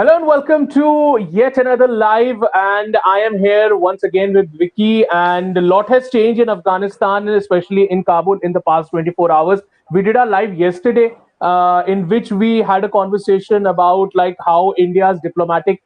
Hello and welcome to yet another live. And I am here once again with Vicky. And a lot has changed in Afghanistan, and especially in Kabul, in the past 24 hours. We did our live yesterday, in which we had a conversation about like how India's diplomatic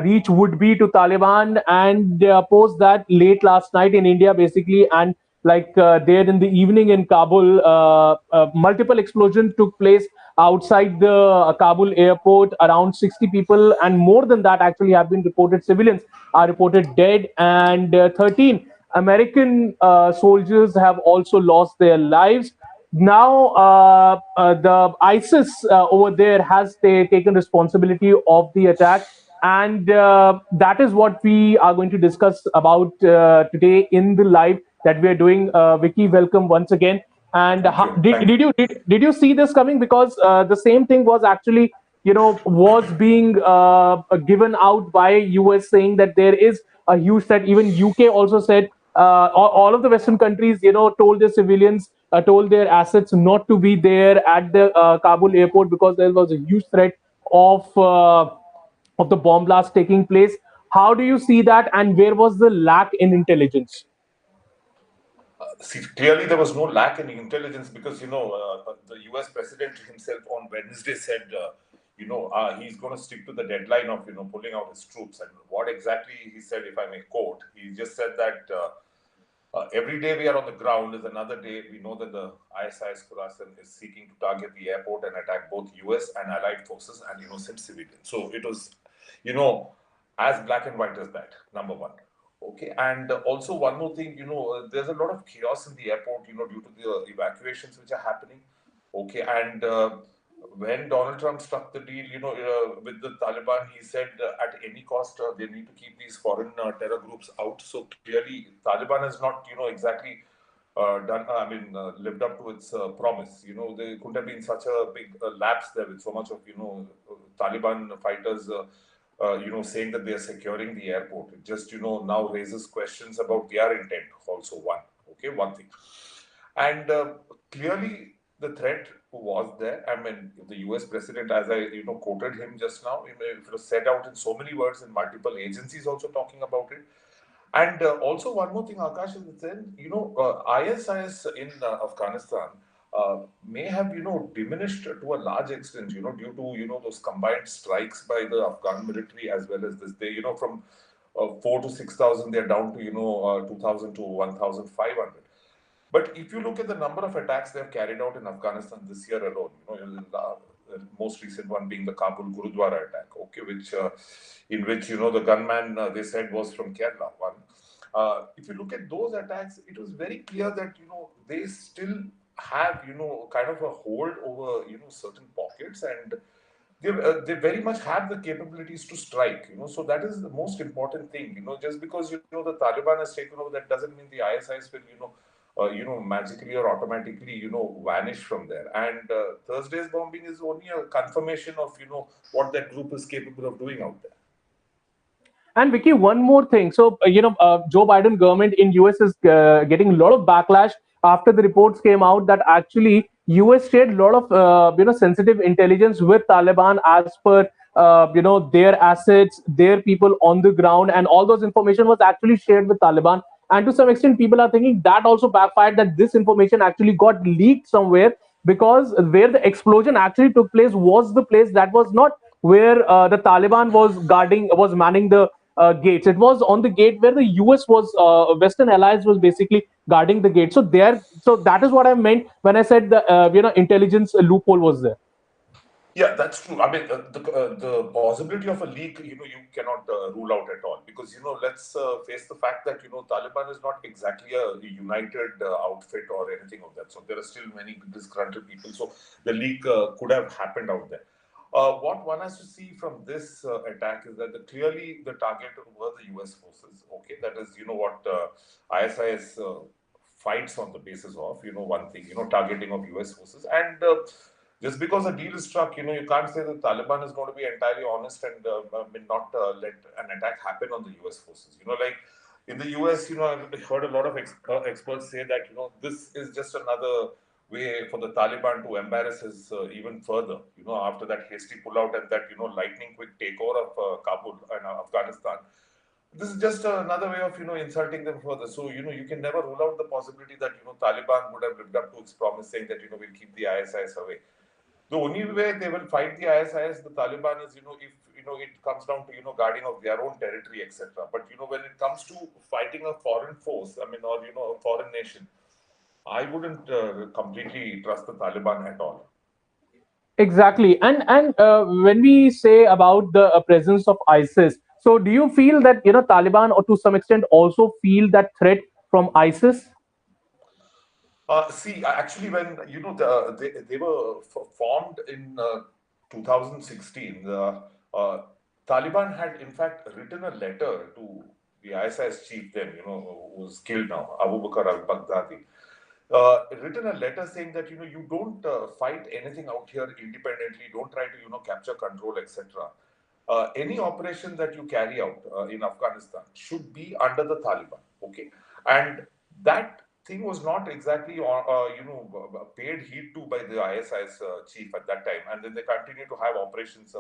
reach would be to Taliban, and post that late last night in India, basically, and there in the evening in Kabul, multiple explosions took place outside the Kabul airport. Around 60 people and more than that actually have been reported. Civilians are reported dead, and 13 American soldiers have also lost their lives. Now, the ISIS over there has taken responsibility of the attack, and that is what we are going to discuss about today in the live that we are doing. Vicky, welcome once again. And Thank you. did you see this coming? Because the same thing was actually was being given out by US, saying that there is a huge threat. Even UK also said, all of the Western countries told their civilians, told their assets not to be there at the Kabul airport because there was a huge threat of the bomb blast taking place. How do you see that, and where was the lack in intelligence? See, clearly there was no lack in intelligence because the U.S. president himself on Wednesday said he's going to stick to the deadline of pulling out his troops. And what exactly he said, if I may quote, he just said that every day we are on the ground is another day. We know that the ISIS Khorasan is seeking to target the airport and attack both U.S. and allied forces and innocent civilians. So it was, you know, as black and white as that. Number one. Okay, and also one more thing, there's a lot of chaos in the airport, due to the evacuations which are happening. Okay, and when Donald Trump struck the deal, with the Taliban, he said at any cost they need to keep these foreign terror groups out. So clearly, Taliban has not, exactly lived up to its promise. There couldn't have been such a big lapse there with so much of, Taliban fighters. Saying that they are securing the airport. It just, now raises questions about their intent also, one thing. And clearly the threat was there. I mean, the US president, as I, quoted him just now, it was said out in so many words and multiple agencies also talking about it. And also one more thing, Akash, is then, ISIS in Afghanistan may have, diminished to a large extent, due to, those combined strikes by the Afghan military as well as this. They, from 4 to 6,000, they're down to, 2,000 to 1,500. But if you look at the number of attacks they have carried out in Afghanistan this year alone, the most recent one being the Kabul Gurudwara attack, okay, which in which the gunman they said was from Kerala. One, if you look at those attacks, it was very clear that they still have kind of a hold over certain pockets, and they very much have the capabilities to strike. So that is the most important thing. Just because the Taliban has taken over, that doesn't mean the ISIS will magically or automatically, vanish from there. And Thursday's bombing is only a confirmation of, what that group is capable of doing out there. And Vicky, one more thing. So, Joe Biden government in US is getting a lot of backlash after the reports came out that actually US shared a lot of, sensitive intelligence with Taliban as per, their assets, their people on the ground, and all those information was actually shared with Taliban. And to some extent, people are thinking that also backfired, that this information actually got leaked somewhere, because where the explosion actually took place was the place that was not where the Taliban was manning the gates. It was on the gate where the US was, Western allies was basically guarding the gate. So that is what I meant when I said the intelligence loophole was there. Yeah, that's true. I mean, the possibility of a leak, you cannot rule out at all, because let's face the fact that Taliban is not exactly a united outfit or anything of that. So there are still many disgruntled people. So the leak could have happened out there. What one has to see from this attack is that clearly the target were the US forces. Okay, that is what ISIS fights on the basis of. One thing, targeting of US forces. And just because a deal is struck, you can't say that Taliban is going to be entirely honest and not let an attack happen on the US forces. Like in the US, I've heard a lot of experts say that this is just another way for the Taliban to embarrass us even further. After that hasty pullout and that lightning quick takeover of Kabul and Afghanistan, this is just another way of insulting them further. So you can never rule out the possibility that Taliban would have lived up to its promise, saying that we'll keep the ISIS away. The only way they will fight the ISIS, the Taliban, is if it comes down to guarding of their own territory, etc. But when it comes to fighting a foreign force, I mean, or a foreign nation, I wouldn't completely trust the Taliban at all. Exactly. And when we say about the presence of ISIS, so do you feel that Taliban, or to some extent, also feel that threat from ISIS? See, actually, when they were formed in 2016, the Taliban had in fact written a letter to the ISIS chief then, who was killed now, Abu Bakr al-Baghdadi. Written a letter saying that you don't fight anything out here independently. Don't try to capture control, etc. Any operation that you carry out in Afghanistan should be under the Taliban. Okay, and that thing was not exactly paid heed to by the ISIS chief at that time, and then they continue to have operations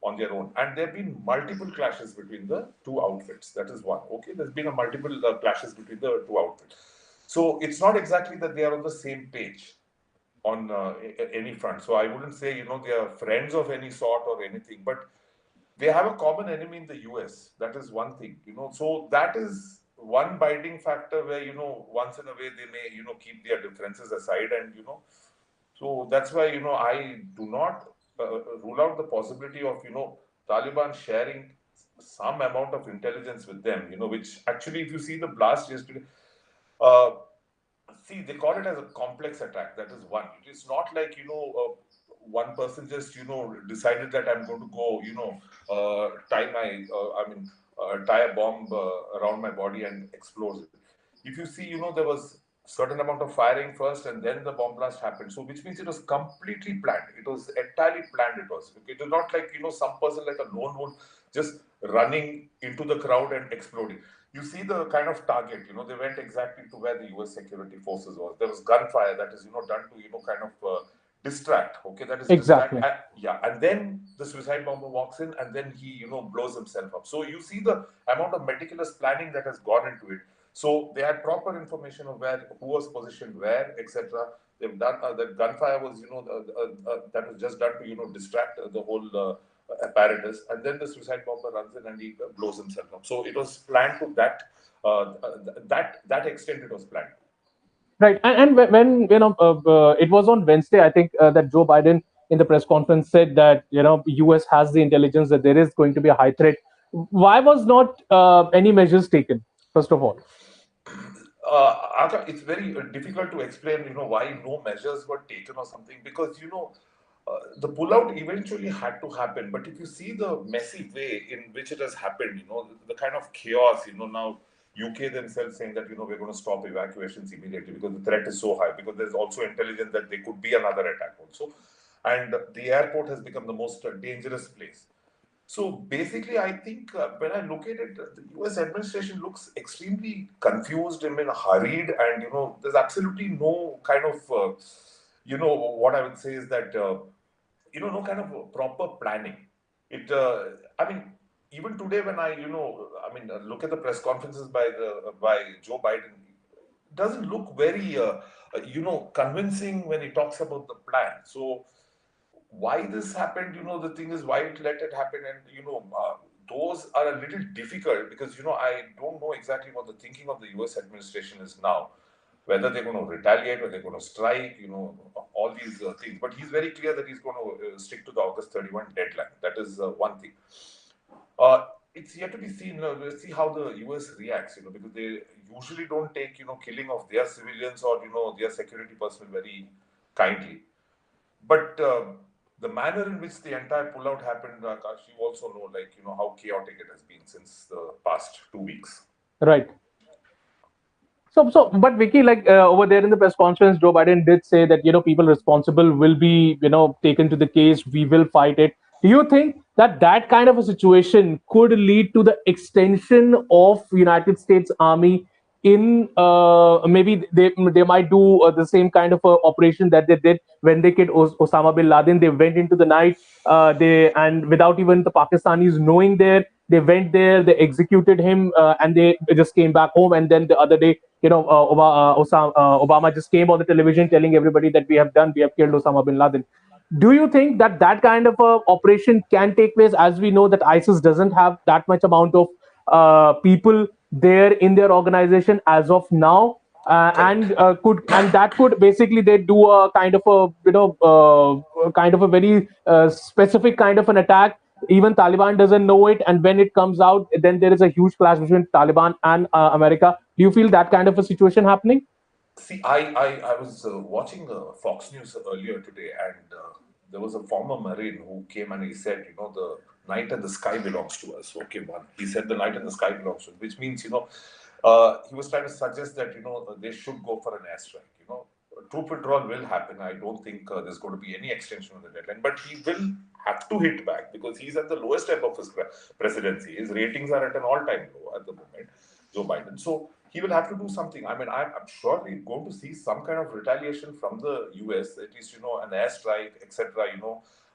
on their own. And there have been multiple clashes between the two outfits. That is one. Okay, there's been a multiple clashes between the two outfits. So it's not exactly that they are on the same page on any front. So I wouldn't say they are friends of any sort or anything, but they have a common enemy in the US. That is one thing. So that is one binding factor where once in a way they may keep their differences aside, and so that's why I do not rule out the possibility of Taliban sharing some amount of intelligence with them. Which actually, if you see the blast yesterday. Uh, See, they call it as a complex attack. That is one. It is not like one person just decided that I'm going to go tie a bomb around my body and explode it. If you see, there was certain amount of firing first, and then the bomb blast happened. So, which means it was completely planned. It was entirely planned. It was. Okay? It was not like some person like a lone wolf just running into the crowd and exploding. You see the kind of target. They went exactly to where the U.S. security forces was. There was gunfire that is done to kind of distract. Okay, that is distract. Exactly. Yeah, and then the suicide bomber walks in, and then he blows himself up. So you see the amount of meticulous planning that has gone into it. So they had proper information of who was positioned where, etc. They've done the gunfire was that was just done to distract the whole apparatus, and then the suicide bomber runs in and he blows himself up. So it was planned to that extent. It was planned. Right. And when it was on Wednesday, I think that Joe Biden in the press conference said that US has the intelligence that there is going to be a high threat. Why was not any measures taken? First of all. Akash, it's very difficult to explain, why no measures were taken or something, because the pullout eventually had to happen. But if you see the messy way in which it has happened, the kind of chaos, now UK themselves saying that we're going to stop evacuations immediately because the threat is so high. Because there's also intelligence that there could be another attack also, and the airport has become the most dangerous place. So basically, I think when I look at it, the US administration looks extremely confused, I mean, hurried, and there's absolutely no kind of, what I would say is that, no kind of proper planning. I mean, even today when look at the press conferences by Joe Biden, it doesn't look very, convincing when he talks about the plan. So why this happened, the thing is why it let it happen, and those are a little difficult because I don't know exactly what the thinking of the US administration is now, whether they're going to retaliate or they're going to strike, all these things. But he's very clear that he's going to stick to the August 31 deadline. That is one thing. It's yet to be seen. We'll see how the US reacts, because they usually don't take killing of their civilians or their security personnel very kindly. But the manner in which the entire pullout happened, Akash, you also know, how chaotic it has been since the past 2 weeks. Right. So, but Vicky, like over there in the press conference, Joe Biden did say that people responsible will be taken to the case. We will fight it. Do you think that that kind of a situation could lead to the extension of United States Army in maybe they might do the same kind of operation that they did when they killed Osama bin Laden. They went into the night, they and without even the Pakistanis knowing there, they went there, they executed him, and they just came back home. And then the other day, Obama just came on the television telling everybody that we have killed Osama bin Laden. Do you think that that kind of a operation can take place, as we know that ISIS doesn't have that much amount of people there in their organization as of now, Correct. and that could basically they do a kind of a kind of a very specific kind of an attack. Even Taliban doesn't know it, and when it comes out, then there is a huge clash between Taliban and America. Do you feel that kind of a situation happening? See, I was watching Fox News earlier today, and there was a former Marine who came and he said, the night and the sky belongs to us. Okay, one. He said the night and the sky belongs to us, which means, he was trying to suggest that, they should go for an airstrike. Troop withdrawal will happen. I don't think there's going to be any extension of the deadline, but he will have to hit back because he's at the lowest ebb of his presidency. His ratings are at an all-time low at the moment, Joe Biden. So he will have to do something. I mean, I'm sure we're going to see some kind of retaliation from the US, at least, an airstrike, etc.,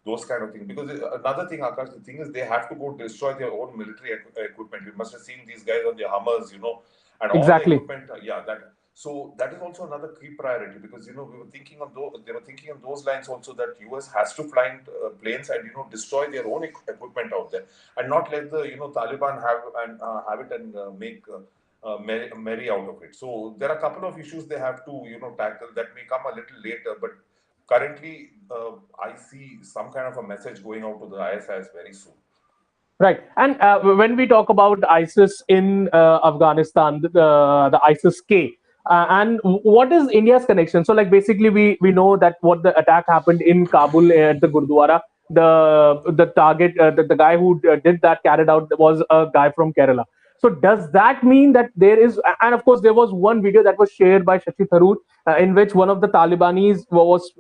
those kind of things. Because another thing, Akash, the thing is they have to go destroy their own military equipment. You must have seen these guys on their Hummers, and all the Exactly. equipment. Yeah, that. So that is also another key priority because we were thinking on those. They were thinking on those lines also that US has to fly in, planes and destroy their own equipment out there and not let the Taliban have it and make. Merry out of it. So there are a couple of issues they have to tackle that may come a little later, but currently I see some kind of a message going out to the ISIS very soon. Right. And when we talk about ISIS in Afghanistan, the ISIS K, and what is India's connection? So, like, basically, we know that what the attack happened in Kabul at the Gurdwara. The target, the guy who did that, carried out, was a guy from Kerala. So, does that mean that there is? And of course, there was one video that was shared by Shashi Tharoor, in which one of the Talibanis was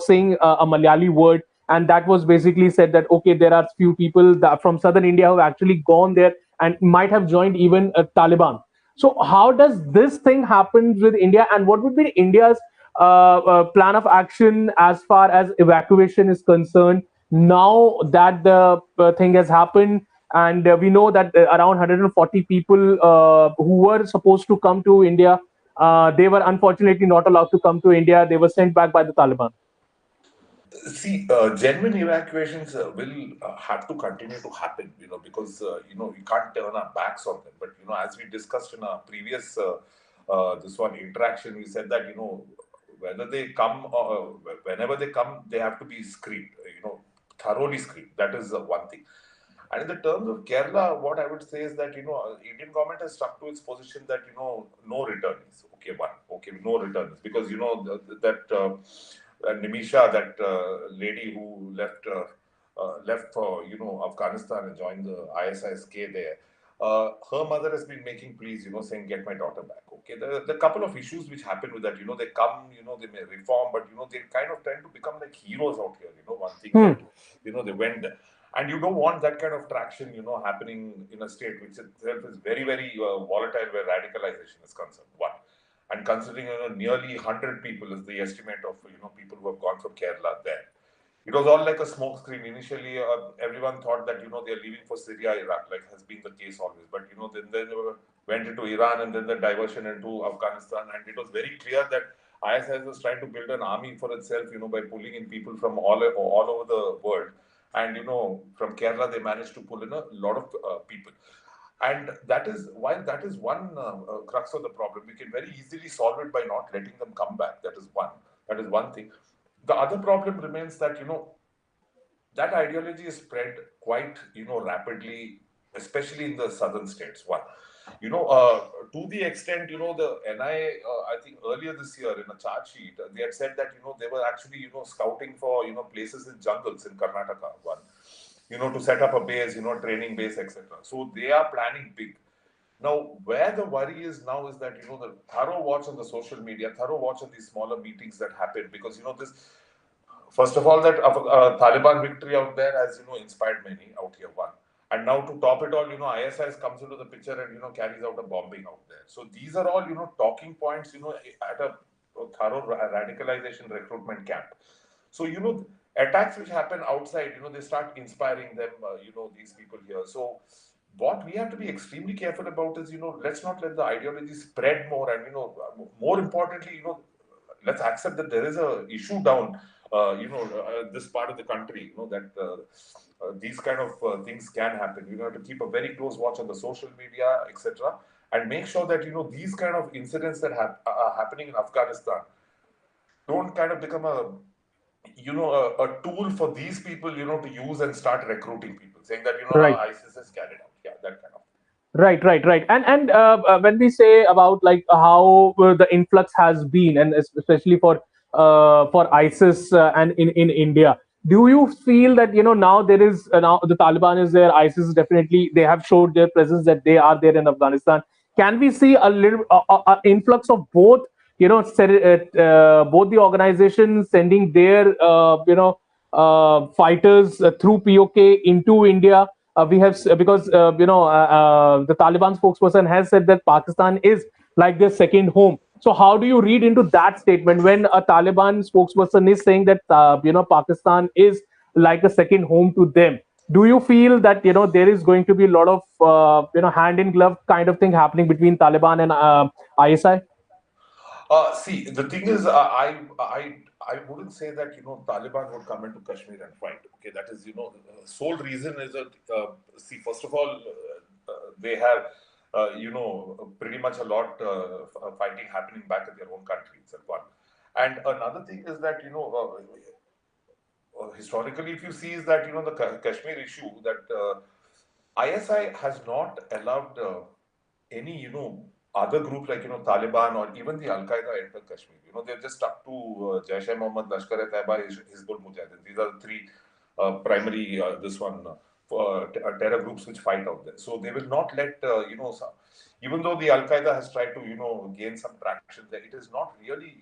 saying a Malayali word, and that was basically said that okay, there are few people that from southern India who have actually gone there and might have joined even Taliban. So how does this thing happen with India, and what would be India's plan of action as far as evacuation is concerned now that the thing has happened? And we know that around 140 people who were supposed to come to India, they were unfortunately not allowed to come to India. They were sent back by the Taliban. See, genuine evacuations will have to continue to happen, because we can't turn our backs on them. But as we discussed in our previous this one interaction, we said that whether they come or whenever they come, they have to be screened, thoroughly screened. That is one thing. And in the terms of Kerala, what I would say is that Indian government has stuck to its position that no returnees. Okay, one. Okay, no returnees because that Nimisha, that lady who left for Afghanistan and joined the ISIS-K there. Her mother has been making pleas, saying get my daughter back. Okay, the couple of issues which happen with that, they come, they may reform, but they kind of tend to become like heroes out here. One thing that Hmm. they went there. And you don't want that kind of traction, happening in a state which itself is very, very volatile where radicalization is concerned. One. And considering nearly 100 people is the estimate of people who have gone from Kerala there. It was all like a smoke screen. Initially, everyone thought that they're leaving for Syria, Iraq, like has been the case always. But then they went into Iran and then the diversion into Afghanistan, and it was very clear that ISIS was trying to build an army for itself, by pulling in people from all over the world. And from Kerala, they managed to pull in a lot of people. And that is why that is one crux of the problem. We can very easily solve it by not letting them come back. That is one. That is one thing. The other problem remains that that ideology is spread quite rapidly, especially in the southern states. One, to the extent the NIA, I think earlier this year in a charge sheet, they had said that they were actually scouting for places in jungles in Karnataka. One, to set up a base, training base, etc. So they are planning big. Now, where the worry is now is that the thorough watch on the social media, thorough watch on these smaller meetings that happen, because this. First of all, that Taliban victory out there has inspired many out here. One, And now to top it all, ISIS comes into the picture and carries out a bombing out there. So these are all talking points at a thorough radicalization recruitment camp. So attacks which happen outside, they start inspiring them, these people here. So what we have to be extremely careful about is, let's not let the ideology spread more, and more importantly, let's accept that there is a issue down, this part of the country, that these kind of things can happen. You have to keep a very close watch on the social media, etc., and make sure that these kind of incidents that are happening in Afghanistan don't kind of become a tool for these people to use and start recruiting people, saying that Right. ISIS has carried out, yeah, that kind of. Right. And when we say about like how the influx has been, and especially for ISIS and in India, do you feel that now there is now the Taliban is there, ISIS is definitely they have showed their presence that they are there in Afghanistan. Can we see a little influx of both? Both the organizations sending their fighters through POK into India. We have because the Taliban spokesperson has said that Pakistan is like their second home. So how do you read into that statement when a Taliban spokesperson is saying that Pakistan is like a second home to them? Do you feel that there is going to be a lot of hand in glove kind of thing happening between Taliban and ISI? See, the thing is, I wouldn't say that Taliban would come into Kashmir and fight. Okay, that is the sole reason is that see, first of all, they have pretty much a lot fighting happening back in their own country itself. One, and another thing is that historically, if you see, is that the Kashmir issue that ISI has not allowed any other group like Taliban or even the Al Qaeda enter Kashmir. They're just stuck to Jaish-e-Mohammed, Lashkar-e-Taiba, Hizbul Mujahideen. These are the three primary this one terror groups which fight out there. So they will not let even though the Al Qaeda has tried to gain some traction there, it has not really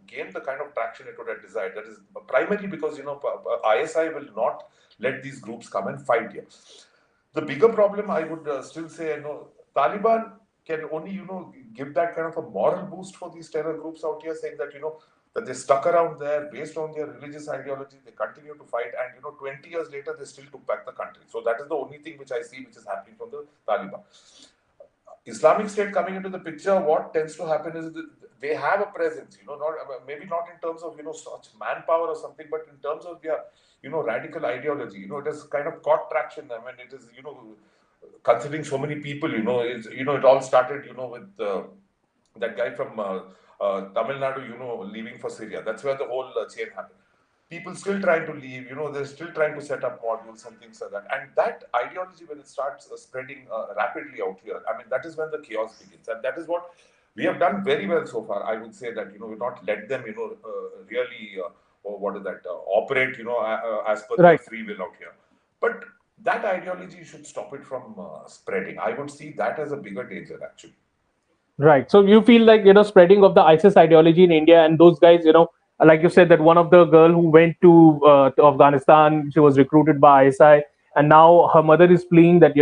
gained the kind of traction it would have desired. That is primarily because ISI will not let these groups come and fight here. The bigger problem, I would still say, Taliban can only, give that kind of a moral boost for these terror groups out here, saying that, that they stuck around there based on their religious ideology, they continue to fight, and, 20 years later, they still took back the country. So that is the only thing which I see which is happening from the Taliban. Islamic State coming into the picture, what tends to happen is that they have a presence, not maybe not in terms of such manpower or something, but in terms of their radical ideology. It has kind of caught traction. I mean, it is considering so many people. It all started with that guy from Tamil Nadu, leaving for Syria. That's where the whole chain happened. People still trying to leave, they're still trying to set up modules and things like that. And that ideology, when it starts spreading rapidly out here, I mean, that is when the chaos begins. And that is what we have done very well so far. I would say that, we've not let them, really, or what is that, operate, as per their Right. free will out here. But that ideology should stop it from spreading. I would see that as a bigger danger, actually. Right. So you feel like spreading of the ISIS ideology in India, and those guys, like you said, that one of the girl who went to Afghanistan, she was recruited by ISI, and now her mother is pleading that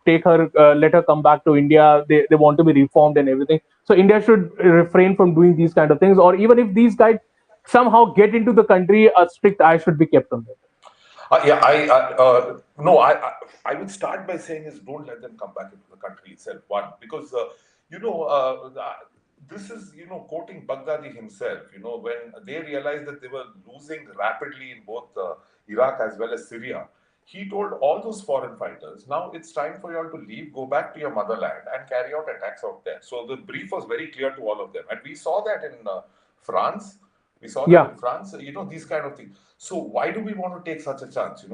take her, let her come back to India. They want to be reformed and everything. So India should refrain from doing these kind of things, or even if these guys somehow get into the country, a strict eye should be kept on them. Yeah, no, I would start by saying is don't let them come back into the country itself. One, because this is quoting Baghdadi himself. When they realized that they were losing rapidly in both Iraq as well as Syria, he told all those foreign fighters, now it's time for you all to leave, go back to your motherland and carry out attacks out there. So the brief was very clear to all of them, and we saw that in France. We saw that Yeah. in France, these kind of things. So why do we want to take such a chance?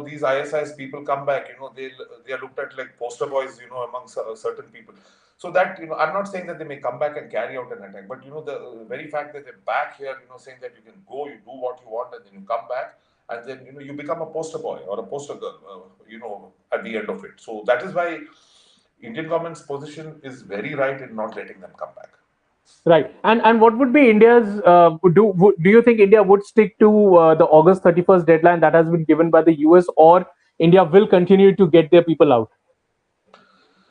These ISIS people come back, they are looked at like poster boys, among certain people. So that, I'm not saying that they may come back and carry out an attack, but the very fact that they're back here, saying that you can go, you do what you want, and then you come back, and then you become a poster boy or a poster girl, at the end of it. So that is why Indian government's position is very right in not letting them come back. Right. And what would be India's do you think India would stick to the August 31st deadline that has been given by the US, or India will continue to get their people out?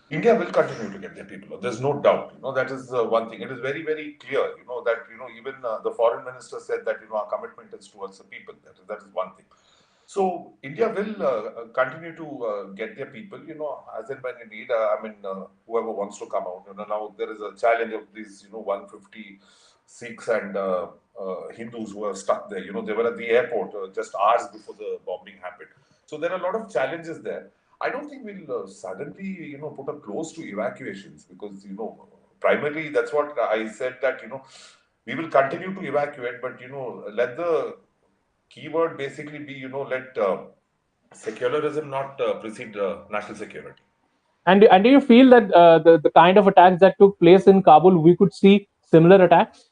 India will continue to get their people. There's no doubt. That is one thing. It is very, very clear. That even the foreign minister said that our commitment is towards the people. That is one thing. So India will continue to get their people. As and when you need. Whoever wants to come out. Now there is a challenge of these 150 Sikhs and Hindus who are stuck there. They were at the airport just hours before the bombing happened. So there are a lot of challenges there. I don't think we'll suddenly, put a close to evacuations because, primarily that's what I said that, we will continue to evacuate, but, let the keyword basically be, let secularism not precede national security. And do you feel that the kind of attacks that took place in Kabul, we could see similar attacks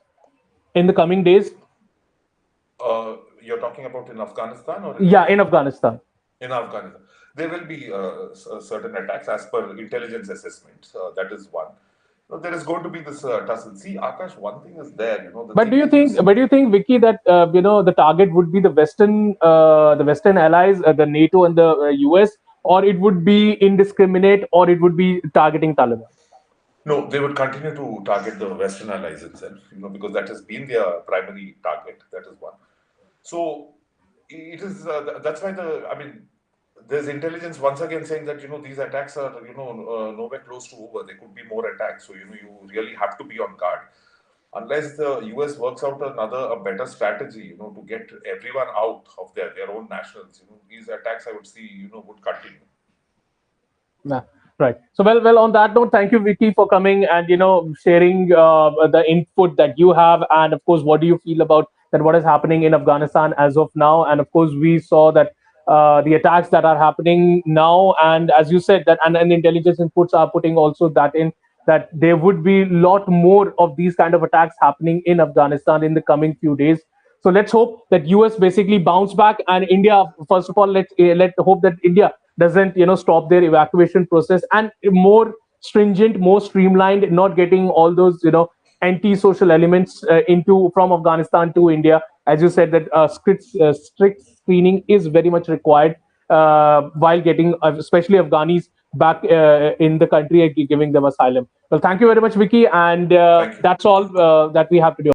in the coming days? You're talking about in Afghanistan or? Yeah, in Afghanistan. In Afghanistan, there will be certain attacks as per intelligence assessments. That is one. There is going to be this tussle. See, Akash, one thing is there. But do you think, Vicky, that the target would be the Western allies, the NATO and the US, or it would be indiscriminate, or it would be targeting Taliban? No, they would continue to target the Western allies itself, because that has been their primary target. That is one. So it is. That's why there's intelligence once again saying that these attacks are nowhere close to over. There could be more attacks. So you really have to be on guard. Unless the US works out a better strategy, to get everyone out of their own nationals, these attacks I would see, would continue. Yeah, right. So well. On that note, thank you, Vicky, for coming and sharing the input that you have, and of course, what do you feel about that? What is happening in Afghanistan as of now? And of course, we saw that the attacks that are happening now, and as you said, that and intelligence inputs are putting also that in that there would be a lot more of these kind of attacks happening in Afghanistan in the coming few days. So let's hope that US basically bounce back, and India, first of all, let hope that India doesn't stop their evacuation process, and more stringent, more streamlined, not getting all those anti-social elements into from Afghanistan to India. As you said, that strict screening is very much required while getting especially Afghanis back in the country and giving them asylum. Well, thank you very much, Vicky, and that's all that we have to do.